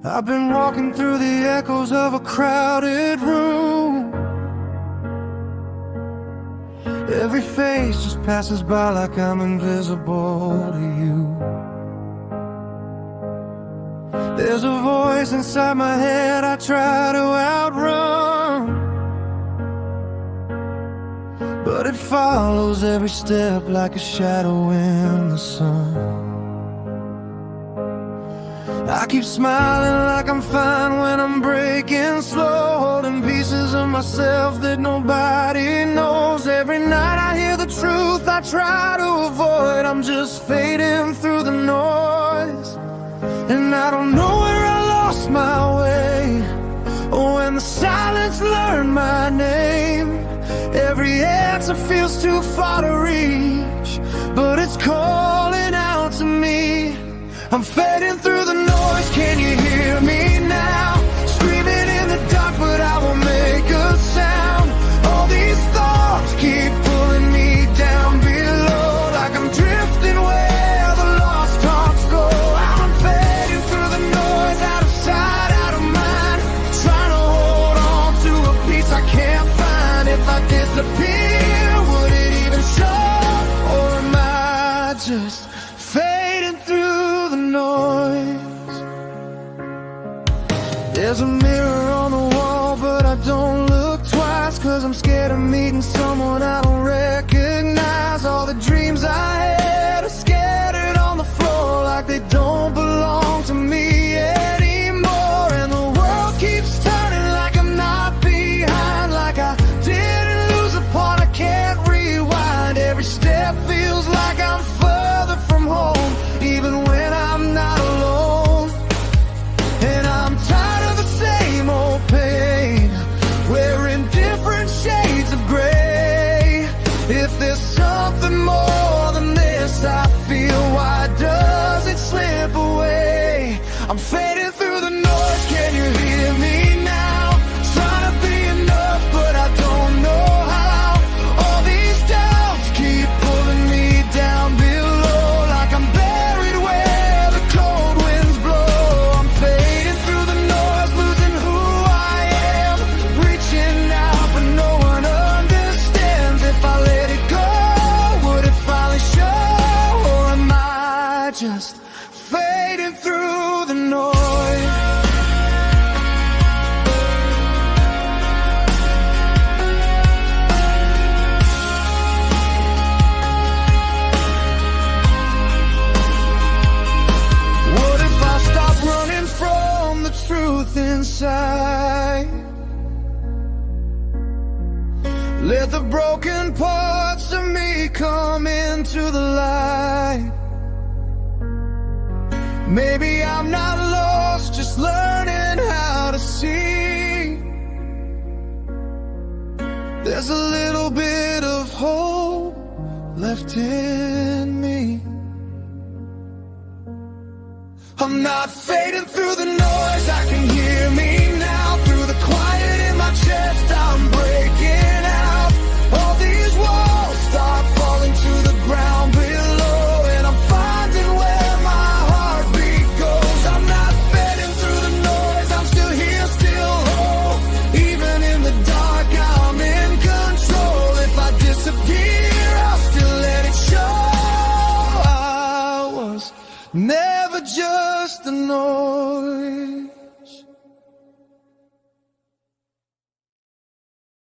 I've been walking through the echoes of a crowded room. Every face just passes by like I'm invisible to you. There's a voice inside my head I try to outrun, but it follows every step like a shadow in the sun. I keep smiling like I'm fine when I'm breaking slow, holding pieces of myself that nobody knows. Every night I hear the truth I try to avoid. I'm just fading through the noise, and I don't know where I lost my way, or when the silence learned my name. Every answer feels too far to reach, but it's calling out to me. I'm fading through the noise, can you hear me now? Screaming in the dark, but I won't make a sound. All these thoughts keep pulling me down below, like I'm drifting where the lost thoughts go. I'm fading through the noise, out of sight, out of mind, trying to hold on to a piece I can't find. If I disappear, would it even show? Or am I just fading through the noise? There's a mirror on the wall, but I don't look twice, 'cause I'm scared of meeting someone I don't recognize. All the dreams I had are scattered on the floor, like they don't belong to me anymore. And the world keeps turning like I'm not behind, like I didn't lose a part, I can't rewind. Every step feels like I'm further from home, even when I'm not alone. And I'm tired of the same old pain, wearing different shades of gray. If there's something more than this I feel, why does it slip away? I'm fading through the noise, can you hear me now? Trying to be enough, but I don't know how. All these doubts keep pulling me down below, like I'm buried where the cold winds blow. I'm fading through the noise, losing who I am, reaching out but no one understands. If I let it go, would it finally show? Or am I just fading through the noise? What if I stop running from the truth inside? Let the broken parts of me come into the light. Maybe I'm not lost, just learning how to see. There's a little bit of hope left in me. I'm not fading through the noise, I can hear me now. Through the quiet in my chest, I'm breaking out. All these walls start falling to the ground below, and I'm finding where my heartbeat goes. I'm not fading through the noise, I'm still here, still whole. Even in the dark, I'm in control. If I disappear, I'll still let it show. I was never just a noise.